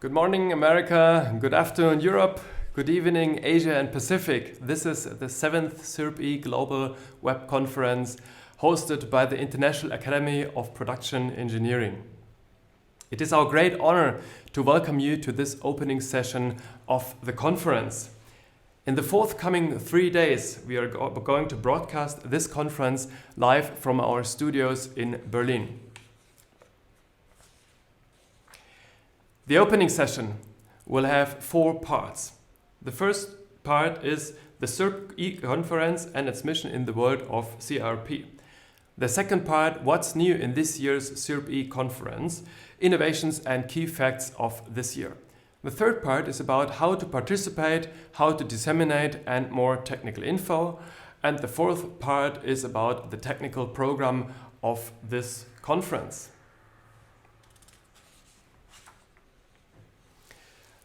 Good morning, America. Good afternoon, Europe. Good evening, Asia and Pacific. This is the 7th CIRPe Global Web Conference hosted by the International Academy of Production Engineering. It is our great honor to welcome you to this opening session of the conference. In the forthcoming 3 days, we are going to broadcast this conference live from our studios in Berlin. The opening session will have 4 parts. The first part is the CIRPe conference and its mission in the world of CIRP. The second part, what's new in this year's CIRPe conference, innovations and key facts of this year. The third part is about how to participate, how to disseminate and more technical info. And the fourth part is about the technical program of this conference.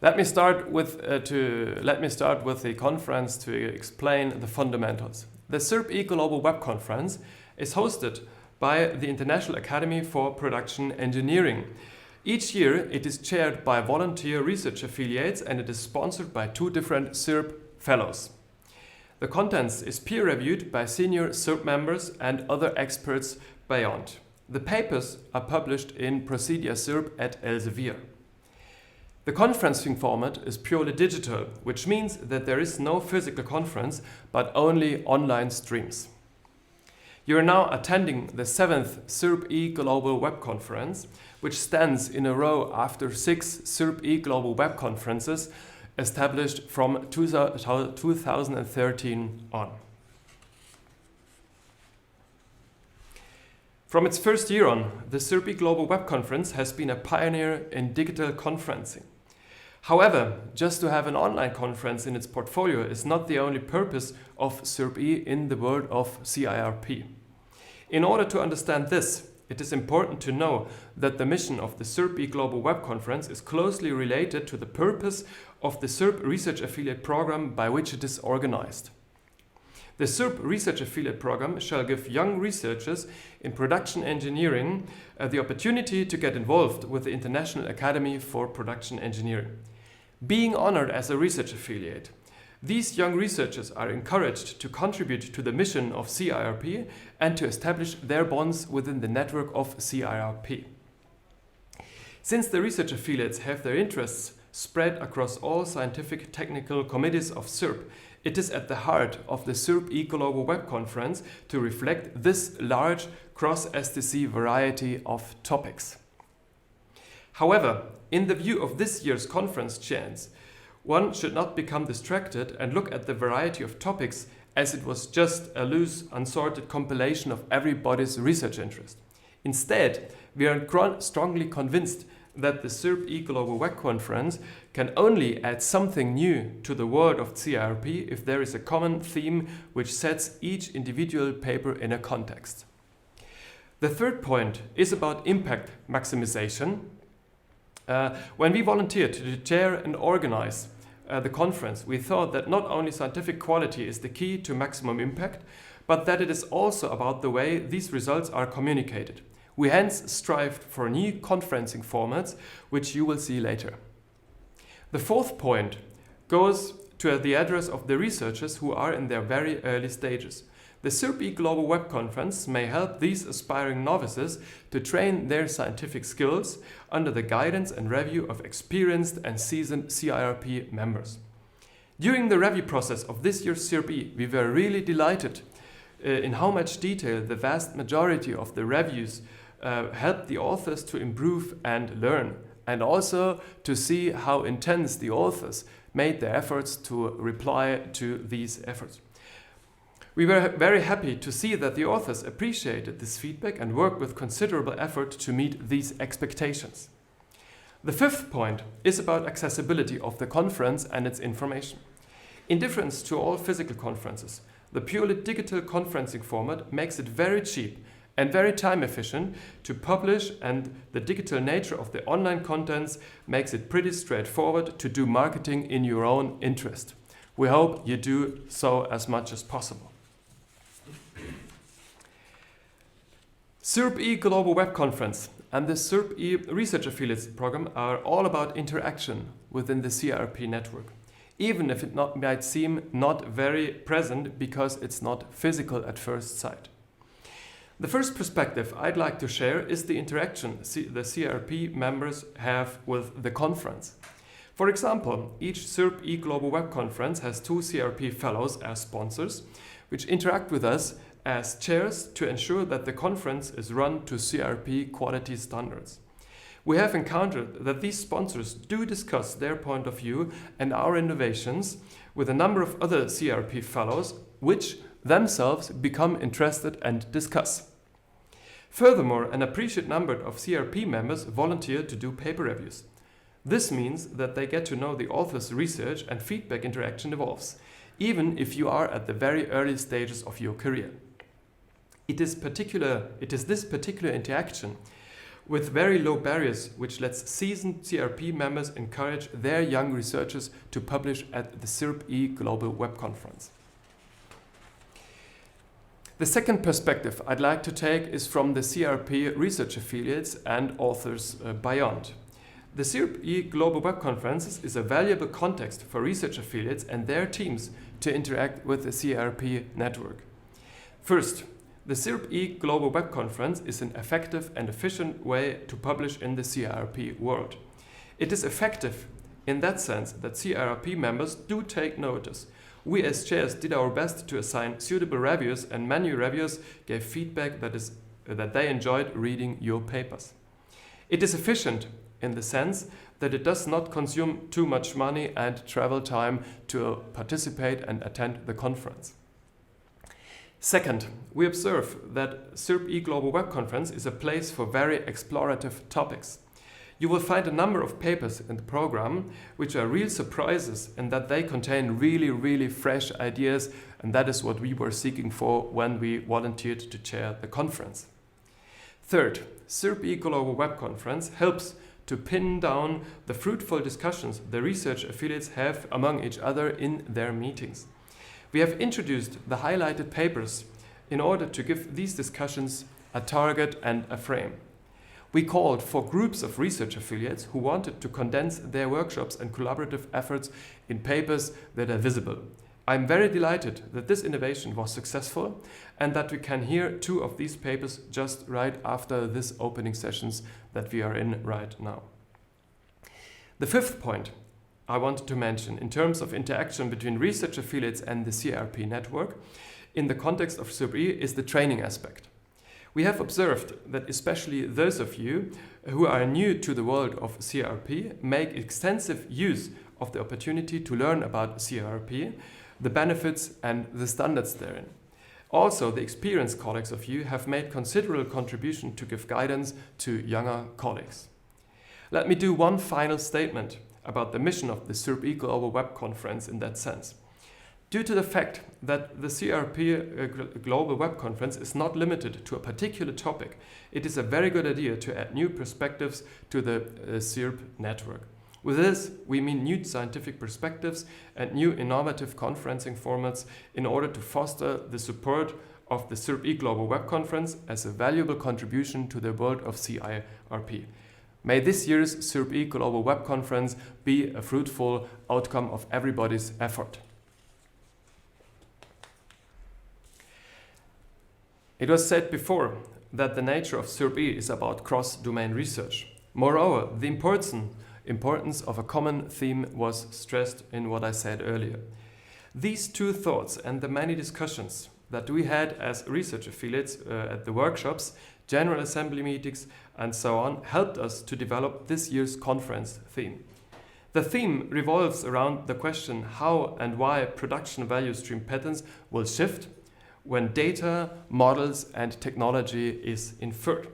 Let me start with the conference to explain the fundamentals. The CIRPe Global Web Conference is hosted by the International Academy for Production Engineering. Each year it is chaired by volunteer research affiliates and it is sponsored by 2 different CIRP fellows. The contents is peer-reviewed by senior CIRP members and other experts beyond. The papers are published in Procedia CIRP at Elsevier. The conferencing format is purely digital, which means that there is no physical conference, but only online streams. You are now attending the 7th CIRPe Global Web Conference, which stands in a row after 6 CIRPe Global Web Conferences established from 2013 on. From its first year on, the CIRPe Global Web Conference has been a pioneer in digital conferencing. However, just to have an online conference in its portfolio is not the only purpose of CIRPe in the world of CIRP. In order to understand this, it is important to know that the mission of the CIRPe Global Web Conference is closely related to the purpose of the CIRP Research Affiliate Program by which it is organized. The CIRP Research Affiliate Program shall give young researchers in production engineering the opportunity to get involved with the International Academy for Production Engineering. Being honored as a research affiliate, these young researchers are encouraged to contribute to the mission of CIRP and to establish their bonds within the network of CIRP. Since the research affiliates have their interests spread across all scientific technical committees of CIRP, it is at the heart of the CIRPe Global Web Conference to reflect this large cross-STC variety of topics. However, in the view of this year's conference chance, one should not become distracted and look at the variety of topics as it was just a loose, unsorted compilation of everybody's research interest. Instead, we are strongly convinced that the CIRPe Global Web Conference can only add something new to the world of CIRP if there is a common theme which sets each individual paper in a context. The third point is about impact maximization. When we volunteered to chair and organize the conference, we thought that not only scientific quality is the key to maximum impact, but that it is also about the way these results are communicated. We hence strived for new conferencing formats, which you will see later. The fourth point goes to the address of the researchers who are in their very early stages. The CIRPe Global Web Conference may help these aspiring novices to train their scientific skills under the guidance and review of experienced and seasoned CIRP members. During the review process of this year's CIRPe, we were really delighted in how much detail the vast majority of the reviews helped the authors to improve and learn, and also to see how intense the authors made their efforts to reply to these efforts. We were very happy to see that the authors appreciated this feedback and worked with considerable effort to meet these expectations. The fifth point is about accessibility of the conference and its information. In difference to all physical conferences, the purely digital conferencing format makes it very cheap and very time efficient to publish, and the digital nature of the online contents makes it pretty straightforward to do marketing in your own interest. We hope you do so as much as possible. CIRPe Global Web Conference and the CIRPe Research Affiliates program are all about interaction within the CIRP network, even if it might seem not very present because it's not physical at first sight. The first perspective I'd like to share is the interaction the CIRP members have with the conference. For example, each CIRPe Global Web Conference has 2 CIRP fellows as sponsors, which interact with us as chairs to ensure that the conference is run to CIRP quality standards. We have encountered that these sponsors do discuss their point of view and our innovations with a number of other CIRP fellows, which themselves become interested and discuss. Furthermore, an appreciate number of CIRP members volunteer to do paper reviews. This means that they get to know the author's research and feedback interaction evolves, even if you are at the very early stages of your career. It is this particular interaction with very low barriers which lets seasoned CIRP members encourage their young researchers to publish at the CIRPe Global Web Conference. The second perspective I'd like to take is from the CIRP research affiliates and authors beyond. The CIRPe Global Web Conferences is a valuable context for research affiliates and their teams to interact with the CIRP network. First, the CIRPe Global Web Conference is an effective and efficient way to publish in the CIRP world. It is effective in that sense that CIRP members do take notice. We as chairs did our best to assign suitable reviewers, and many reviewers gave feedback that they enjoyed reading your papers. It is efficient in the sense that it does not consume too much money and travel time to participate and attend the conference. Second, we observe that CIRPe Global Web Conference is a place for very explorative topics. You will find a number of papers in the program which are real surprises in that they contain really fresh ideas, and that is what we were seeking for when we volunteered to chair the conference. Third, CIRPe Global Web Conference helps to pin down the fruitful discussions the research affiliates have among each other in their meetings. We have introduced the highlighted papers in order to give these discussions a target and a frame. We called for groups of research affiliates who wanted to condense their workshops and collaborative efforts in papers that are visible. I'm very delighted that this innovation was successful and that we can hear 2 of these papers just right after this opening sessions that we are in right now. The fifth point I wanted to mention in terms of interaction between research affiliates and the CIRP network in the context of CIRPe is the training aspect. We have observed that especially those of you who are new to the world of CIRP make extensive use of the opportunity to learn about CIRP, the benefits and the standards therein. Also, the experienced colleagues of you have made considerable contribution to give guidance to younger colleagues. Let me do one final statement about the mission of the CIRPe Global Web Conference in that sense. Due to the fact that the CIRP Global Web Conference is not limited to a particular topic, it is a very good idea to add new perspectives to the CIRP network. With this, we mean new scientific perspectives and new innovative conferencing formats in order to foster the support of the CIRPe Global Web Conference as a valuable contribution to the world of CIRP. May this year's CIRPe Global Web Conference be a fruitful outcome of everybody's effort. It was said before that the nature of CIRPe is about cross-domain research. Moreover, the importance of a common theme was stressed in what I said earlier. These 2 thoughts and the many discussions that we had as research affiliates at the workshops, general assembly meetings and so on helped us to develop this year's conference theme. The theme revolves around the question how and why production value stream patterns will shift when data, models and technology is inferred.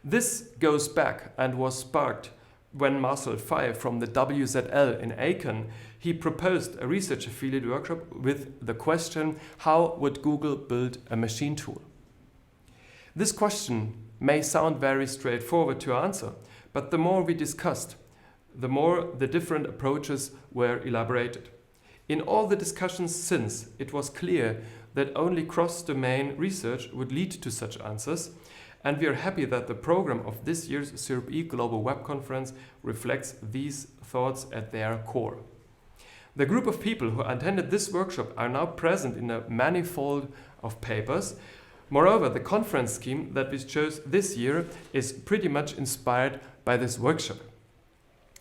This goes back and was sparked when Marcel Fay from the WZL in Aachen, he proposed a research affiliate workshop with the question, how would Google build a machine tool? This question may sound very straightforward to answer, but the more we discussed, the more the different approaches were elaborated. In all the discussions since, it was clear that only cross-domain research would lead to such answers, and we are happy that the program of this year's CIRPe Global Web Conference reflects these thoughts at their core. The group of people who attended this workshop are now present in a manifold of papers. Moreover, the conference scheme that we chose this year is pretty much inspired by this workshop.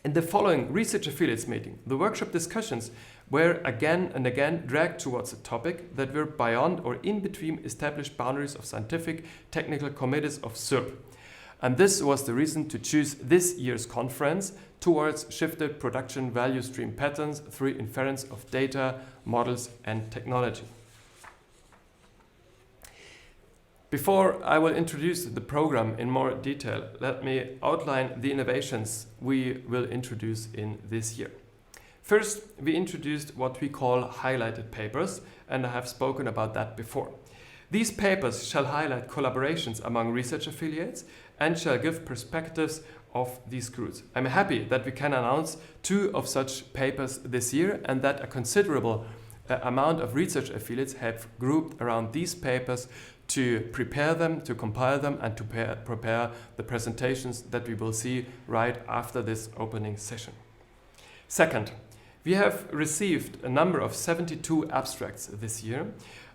In the following Research Affiliates meeting, the workshop discussions were again and again dragged towards a topic that were beyond or in between established boundaries of scientific technical committees of CIRP. And this was the reason to choose this year's conference towards shifted production value stream patterns through inference of data, models, and technology. Before I will introduce the program in more detail, let me outline the innovations we will introduce in this year. First, we introduced what we call highlighted papers, and I have spoken about that before. These papers shall highlight collaborations among research affiliates and shall give perspectives of these groups. I'm happy that we can announce 2 of such papers this year and that a considerable amount of research affiliates have grouped around these papers to prepare them, to compile them, and to prepare the presentations that we will see right after this opening session. Second, we have received a number of 72 abstracts this year,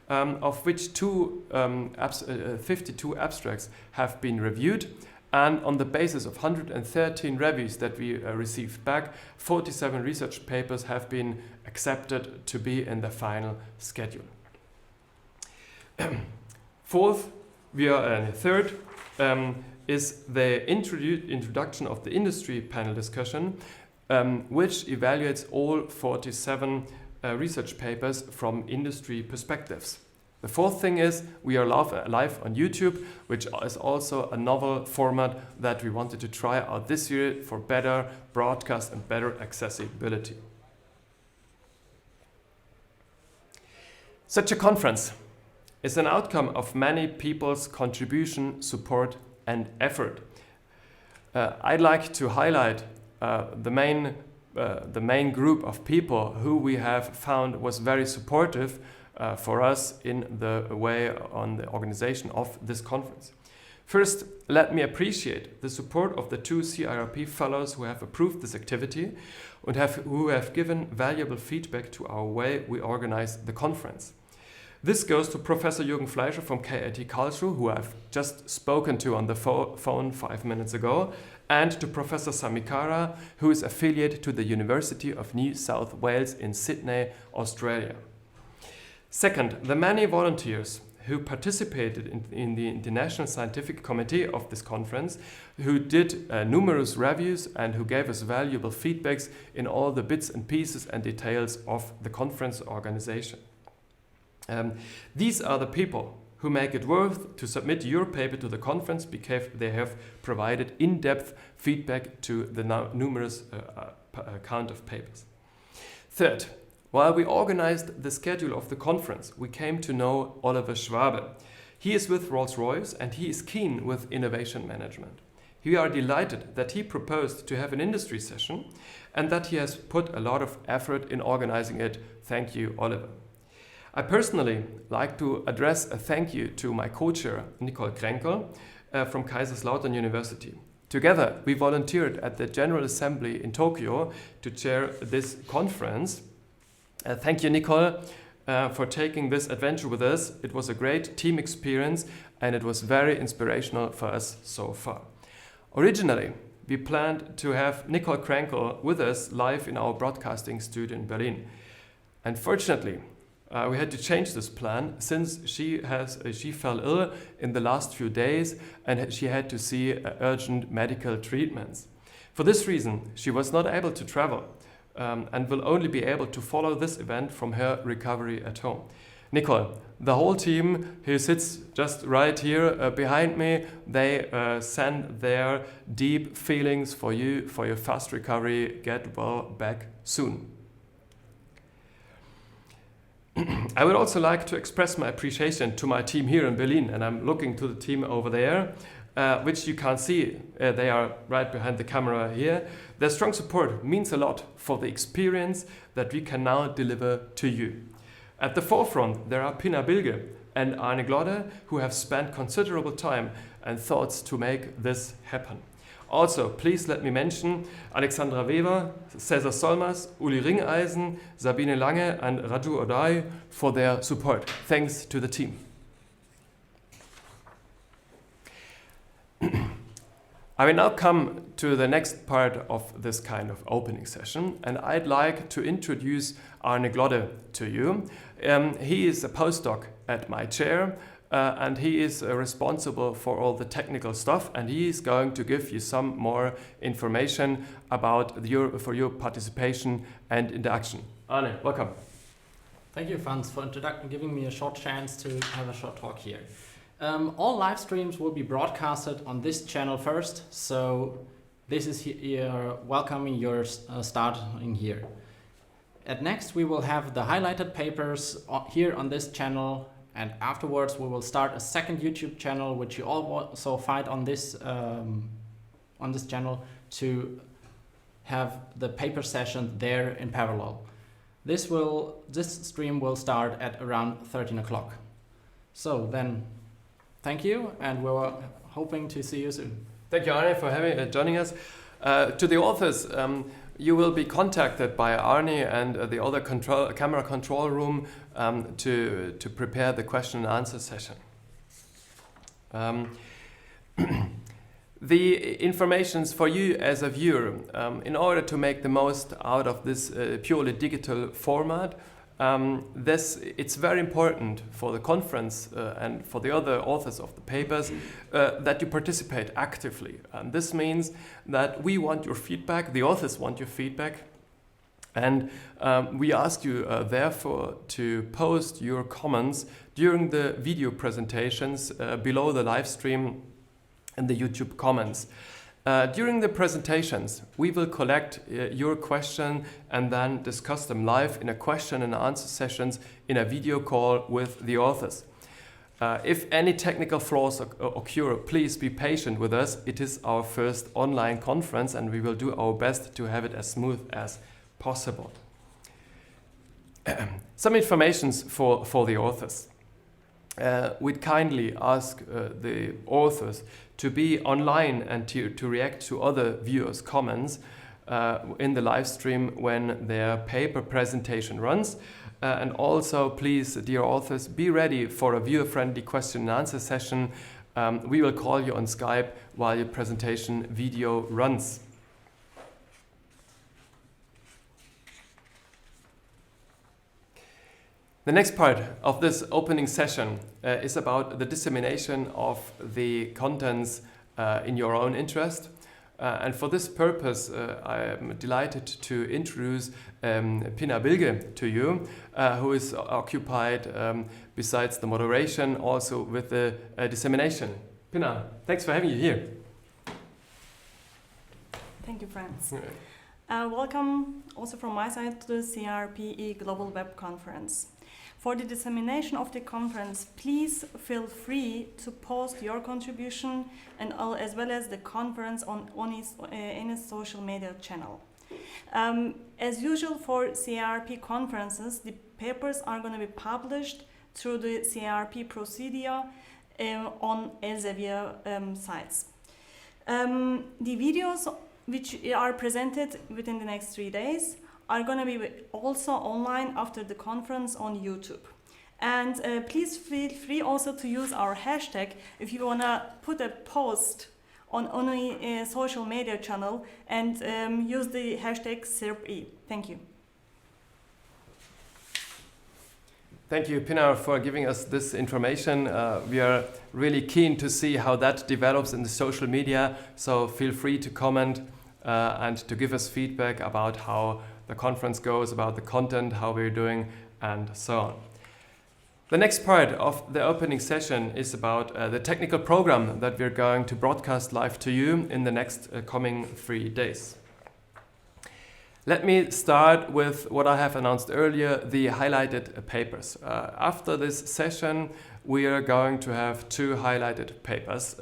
of which 52 abstracts have been reviewed, and on the basis of 113 reviews that we received back, 47 research papers have been accepted to be in the final schedule. Third is the introduction of the industry panel discussion, which evaluates all 47 research papers from industry perspectives. The fourth thing is we are live on YouTube, which is also a novel format that we wanted to try out this year for better broadcast and better accessibility. Such a conference is an outcome of many people's contribution, support, and effort. I'd like to highlight the main group of people who we have found was very supportive for us in the way on the organization of this conference. First, let me appreciate the support of the 2 CIRP fellows who have approved this activity and who have given valuable feedback to our way we organize the conference. This goes to Professor Jürgen Fleischer from KIT Karlsruhe, who I've just spoken to on the phone 5 minutes ago, and to Professor Samikara, who is affiliated to the University of New South Wales in Sydney, Australia. Second, the many volunteers who participated in the International Scientific Committee of this conference, who did numerous reviews and who gave us valuable feedbacks in all the bits and pieces and details of the conference organization. These are the people who make it worth to submit your paper to the conference because they have provided in-depth feedback to the numerous count of papers. Third, while we organized the schedule of the conference, we came to know Oliver Schwabe. He is with Rolls-Royce and he is keen with innovation management. We are delighted that he proposed to have an industry session and that he has put a lot of effort in organizing it. Thank you, Oliver. I personally like to address a thank you to my co-chair, Nicole Krenkel, from Kaiserslautern University. Together, we volunteered at the General Assembly in Tokyo to chair this conference. Thank you, Nicole, for taking this adventure with us. It was a great team experience and it was very inspirational for us so far. Originally, we planned to have Nicole Krenkel with us live in our broadcasting studio in Berlin. Unfortunately, we had to change this plan since she fell ill in the last few days and she had to see urgent medical treatments. For this reason, she was not able to travel and will only be able to follow this event from her recovery at home. Nicole, the whole team who sits just right here behind me, they send their deep feelings for you, for your fast recovery. Get well back soon. I would also like to express my appreciation to my team here in Berlin, and I'm looking to the team over there, which you can't see. They are right behind the camera here. Their strong support means a lot for the experience that we can now deliver to you. At the forefront, there are Pina Bilge and Arne Glodde, who have spent considerable time and thoughts to make this happen. Also, please let me mention Alexandra Weber, Cesar Solmas, Uli Ringeisen, Sabine Lange and Raju Odai for their support. Thanks to the team. I will now come to the next part of this kind of opening session, and I'd like to introduce Arne Glodde to you. He is a postdoc at my chair, and he is responsible for all the technical stuff, and he is going to give you some more information about your participation and interaction. Arne, welcome. Thank you, Franz, for giving me a short chance to have a short talk here. All live streams will be broadcasted on this channel first, so this is welcoming your start in here. Next, we will have the highlighted papers here on this channel, and afterwards we will start a second YouTube channel, which you also find on this channel, to have the paper session there in parallel. This stream will start at around 13 o'clock. So then, thank you, and we're hoping to see you soon. Thank you, Arne, for joining us. To the authors, you will be contacted by Arne and the other camera control room to prepare the question and answer session. The informations for you as a viewer, in order to make the most out of this purely digital format, it's very important for the conference and for the other authors of the papers that you participate actively. And this means that we want your feedback, the authors want your feedback, and we ask you therefore to post your comments during the video presentations below the live stream in the YouTube comments. During the presentations, we will collect your question and then discuss them live in a question and answer sessions in a video call with the authors. If any technical flaws occur, please be patient with us. It is our first online conference and we will do our best to have it as smooth as possible. Some information for the authors. We'd kindly ask the authors to be online and to react to other viewers' comments in the live stream when their paper presentation runs. And also, please, dear authors, be ready for a viewer-friendly question and answer session. We will call you on Skype while your presentation video runs. The next part of this opening session is about the dissemination of the contents in your own interest. And for this purpose, I am delighted to introduce Pina Bilge to you, who is occupied, besides the moderation, also with the dissemination. Pina, thanks for having you here. Thank you, Franz. Welcome also from my side to the CIRPE Global Web Conference. For the dissemination of the conference, please feel free to post your contribution and as well as the conference on any social media channel. As usual for CIRP conferences, the papers are going to be published through the CIRP procedure on Elsevier sites. The videos which are presented within the next 3 days are going to be also online after the conference on YouTube. And please feel free also to use our hashtag if you want to put a post on any social media channel and use the hashtag CIRPE. Thank you. Thank you, Pina, for giving us this information. We are really keen to see how that develops in the social media, so feel free to comment and to give us feedback about how the conference goes, about the content, how we're doing, and so on. The next part of the opening session is about the technical program that we're going to broadcast live to you in the next coming 3 days. Let me start with what I have announced earlier, the highlighted papers. After this session, we are going to have 2 highlighted papers.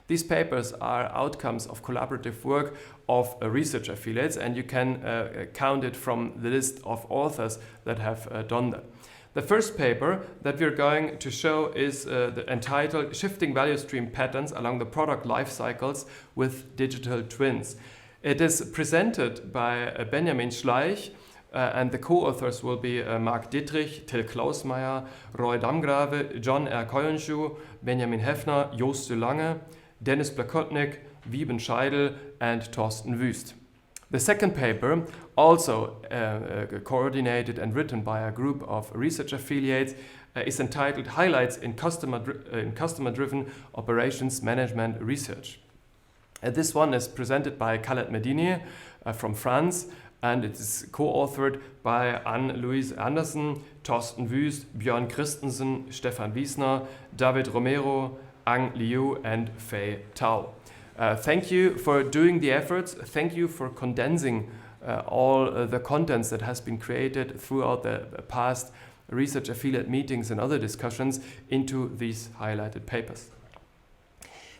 These papers are outcomes of collaborative work of research affiliates, and you can count it from the list of authors that have done that. The first paper that we're going to show is entitled Shifting Value Stream Patterns Along the Product Life Cycles with Digital Twins. It is presented by Benjamin Schleich, and the co-authors will be Marc Dittrich, Till Klausmeier, Roy Damgrave, John R. Koyonshu, Benjamin Heffner, Joost de Lange, Dennis Blakotnik, Wieben Scheidel, and Thorsten Wüst. The second paper, also coordinated and written by a group of research affiliates, is entitled Highlights in Customer-Driven Operations Management Research. This one is presented by Khaled Medini from France, and it is co-authored by Anne-Louise Andersen, Thorsten Wüst, Björn Christensen, Stefan Wiesner, David Romero, Ang Liu, and Fei Tao. Thank you for doing the efforts. Thank you for condensing all the contents that has been created throughout the past research affiliate meetings and other discussions into these highlighted papers.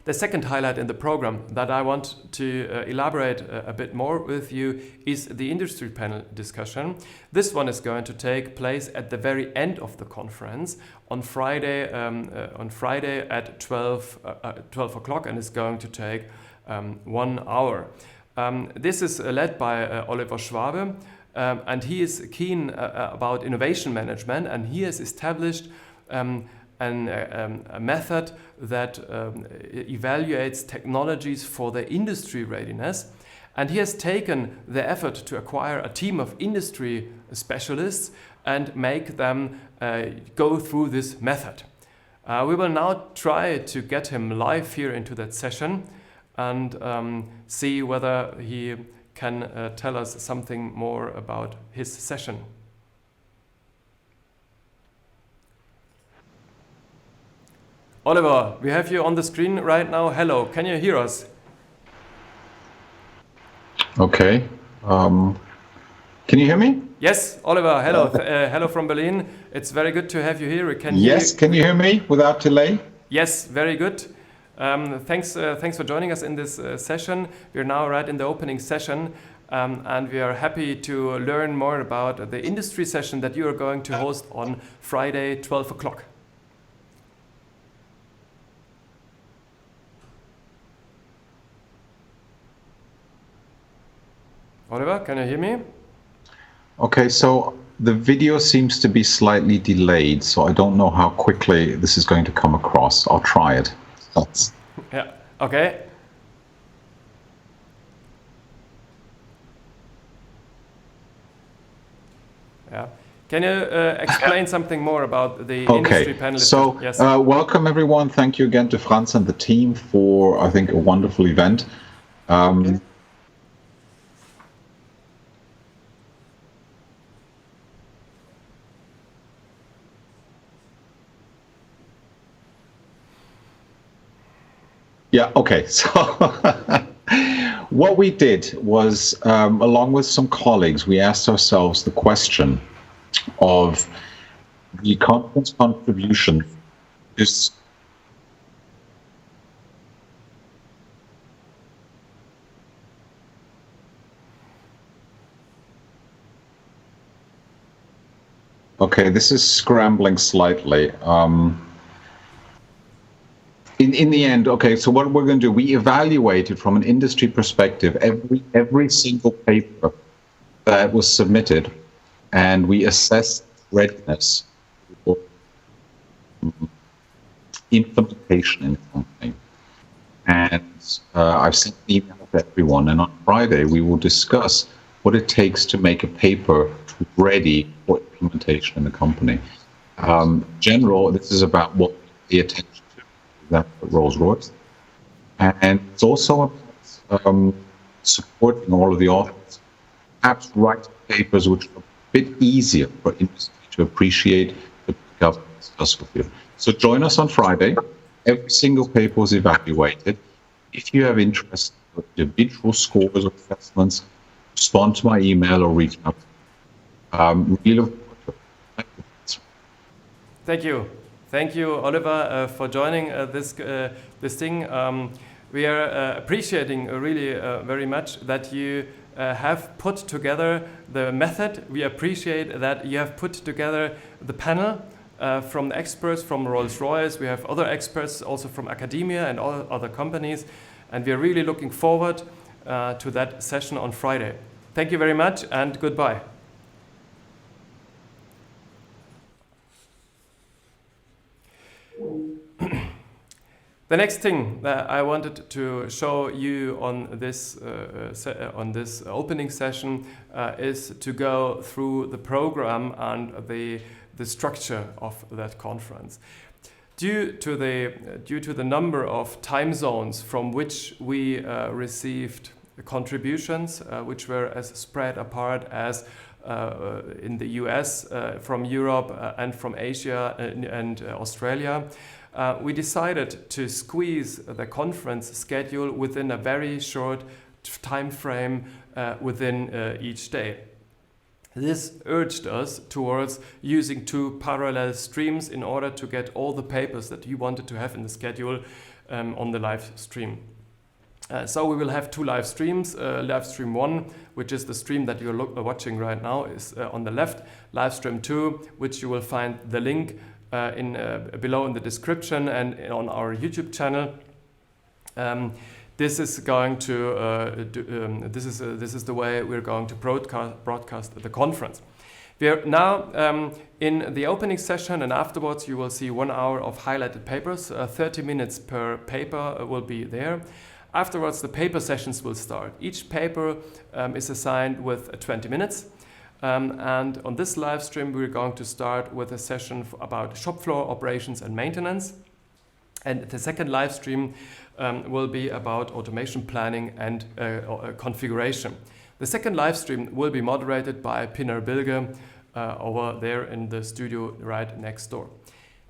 The second highlight in the program that I want to elaborate a bit more with you is the industry panel discussion. This one is going to take place at the very end of the conference on Friday at 12 o'clock, and is going to take 1 hour. This is led by Oliver Schwabe, and he is keen about innovation management, and he has established a method that evaluates technologies for their industry readiness. And he has taken the effort to acquire a team of industry specialists and make them go through this method. We will now try to get him live here into that session and see whether he can tell us something more about his session. Oliver, we have you on the screen right now. Hello, can you hear us? Okay. Can you hear me? Yes, Oliver, hello. Hello from Berlin. It's very good to have you here. We can Yes, can you hear me without delay? Yes, very good. Thanks for joining us in this session. We're now right in the opening session, and we are happy to learn more about the industry session that you are going to host on Friday, 12 o'clock. Oliver, can you hear me? Okay, so the video seems to be slightly delayed, so I don't know how quickly this is going to come across. I'll try it. Yeah, okay. Yeah. Can you explain something more about the industry panel? So yes. Welcome everyone. Thank you again to Franz and the team for, I think, a wonderful event. Yeah, okay. So what we did was, along with some colleagues, we asked ourselves the question of the conference contribution. Okay, this is scrambling slightly. In the end, okay, so what we're going to do, we evaluated from an industry perspective every single paper that was submitted, and we assessed readiness for implementation in the company. And I've sent an email to everyone, and on Friday we will discuss what it takes to make a paper ready for implementation in the company. General, this is about what we pay attention to. That Rolls-Royce, and it's also about supporting all of the authors, perhaps write papers which are a bit easier for industry to appreciate, to pick up and discuss with you. So join us on Friday. Every single paper was evaluated. If you have interest in individual scores or assessments, respond to my email or reach out. Really, Thank you. Thank you, Oliver, for joining this thing. We are appreciating really very much that you have put together the method. We appreciate that you have put together the panel from the experts from Rolls-Royce. We have other experts also from academia and all other companies. And we are really looking forward to that session on Friday. Thank you very much and goodbye. The next thing that I wanted to show you on this opening session is to go through the program and the structure of that conference. Due to the number of time zones from which we received contributions, which were as spread apart as in the US, from Europe and from Asia and Australia, we decided to squeeze the conference schedule within a very short time frame within each day. This urged us towards using 2 parallel streams in order to get all the papers that you wanted to have in the schedule on the live stream. So we will have 2 live streams. Live stream 1, which is the stream that you're watching right now, is on the left. Live stream 2, which you will find the link below in the description and on our YouTube channel. This is going to this is the way we're going to broadcast the conference. We are now in the opening session, and afterwards you will see 1 hour of highlighted papers. 30 minutes per paper will be there. Afterwards, the paper sessions will start. Each paper is assigned with 20 minutes. And on this live stream, we're going to start with a session about shop floor operations and maintenance. And the second live stream will be about automation planning and configuration. The second live stream will be moderated by Pinar Bilge over there in the studio right next door.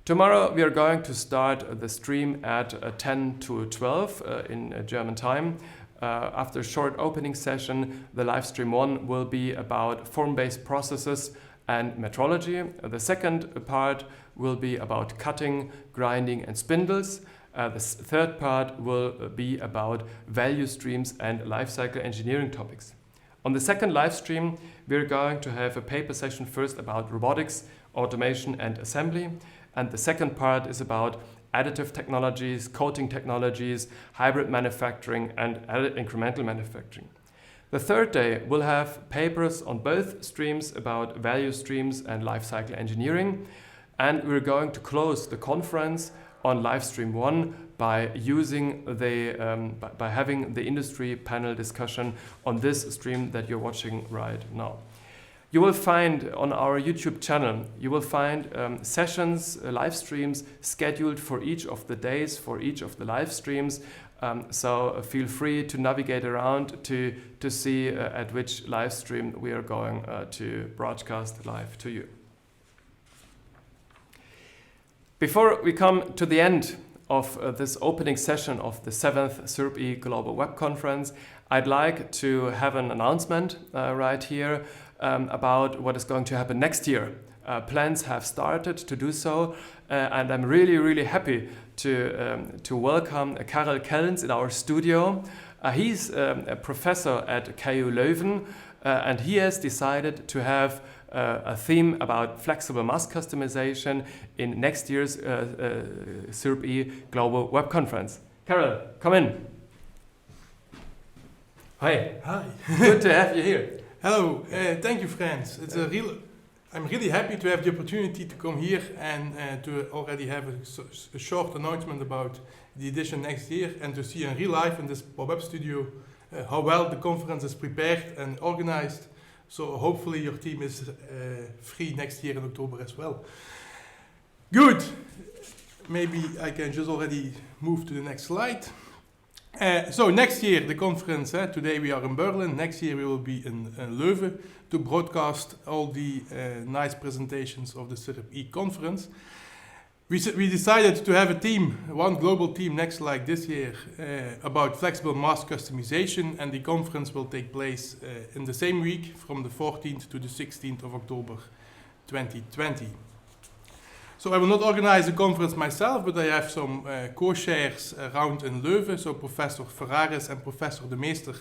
Tomorrow we are going to start the stream at 10 to 12 in German time. After a short opening session, the live stream 1 will be about form-based processes and metrology. The second part will be about cutting, grinding and spindles. The third part will be about value streams and lifecycle engineering topics. On the second live stream, we're going to have a paper session first about robotics, automation and assembly. And the second part is about additive technologies, coating technologies, hybrid manufacturing and incremental manufacturing. The third day will have papers on both streams about value streams and lifecycle engineering. And we're going to close the conference on live stream 1 by using by having the industry panel discussion on this stream that you're watching right now. You will find on our YouTube channel, you will find sessions, live streams scheduled for each of the days, for each of the live streams. So feel free to navigate around to see at which live stream we are going to broadcast live to you. Before we come to the end of this opening session of the 7th CIRPe Global Web Conference, I'd like to have an announcement right here about what is going to happen next year. Plans have started to do so, and I'm really happy to welcome Karel Kellens in our studio. He's a professor at KU Leuven, and he has decided to have a theme about flexible mass customization in next year's CIRPe Global Web Conference. Karel, come in. Hi. Hi. Good to have you here. Hello. Thank you, Frans. I'm really happy to have the opportunity to come here and to already have a short announcement about the edition next year and to see in real life in this pop-up studio how well the conference is prepared and organized. So hopefully your team is free next year in October as well. Good. Maybe I can just already move to the next slide. So next year the conference, today we are in Berlin, next year we will be in Leuven to broadcast all the nice presentations of the CIRPe conference. We decided to have a team, one global team next like this year about flexible mass customization, and the conference will take place in the same week from the 14th to the 16th of October 2020. So I will not organize the conference myself, but I have some co-chairs around in Leuven. So Professor Ferraris and Professor De Meester,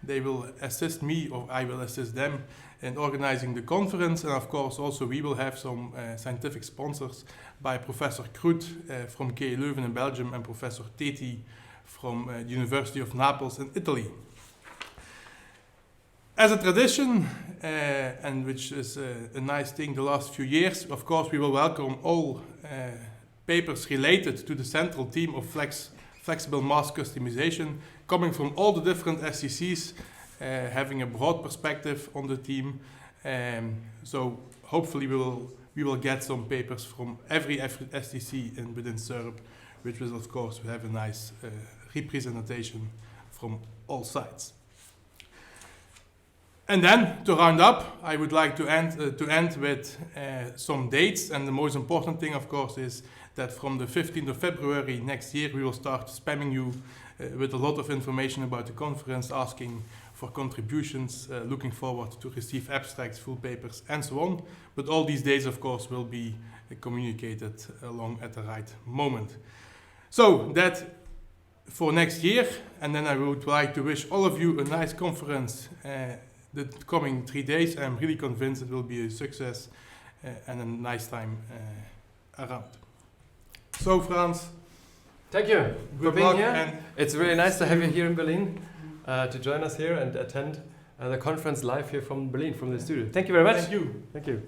They will assist me, or I will assist them, in organizing the conference. And of course, also we will have some scientific sponsors by Professor Kroet from KU Leuven in Belgium and Professor Teti from the University of Naples in Italy. As a tradition, and which is a nice thing the last few years, of course we will welcome all papers related to the central theme of flexible mass customization, coming from all the different SCCs, having a broad perspective on the theme. So hopefully we will get some papers from every SCC within CIRP, which will of course have a nice representation from all sides. And then, to round up, I would like to end with some dates. And the most important thing, of course, is that from the 15th of February next year, we will start spamming you with a lot of information about the conference, asking for contributions, looking forward to receive abstracts, full papers, and so on. But all these days, of course, will be communicated along at the right moment. So, that for next year. And then I would like to wish all of you a nice conference the coming 3 days. I'm really convinced it will be a success and a nice time around. So, Frans. Thank you for Good being luck, here. and It's really nice to have you here in Berlin to join us here and attend the conference live here from Berlin, from the studio. Thank you very much. Thank you. Thank you.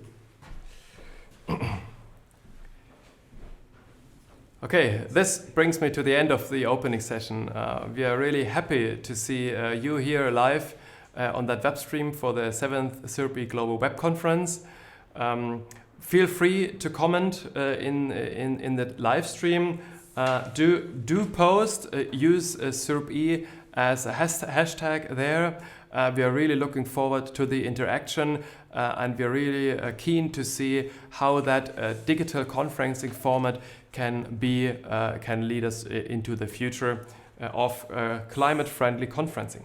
Okay, this brings me to the end of the opening session. We are really happy to see you here live on that web stream for the 7th CIRPe Global Web Conference. Feel free to comment in the live stream. Do post, use CIRPe as a hashtag there. We are really looking forward to the interaction and we are really keen to see how that digital conferencing format can lead us into the future of climate-friendly conferencing.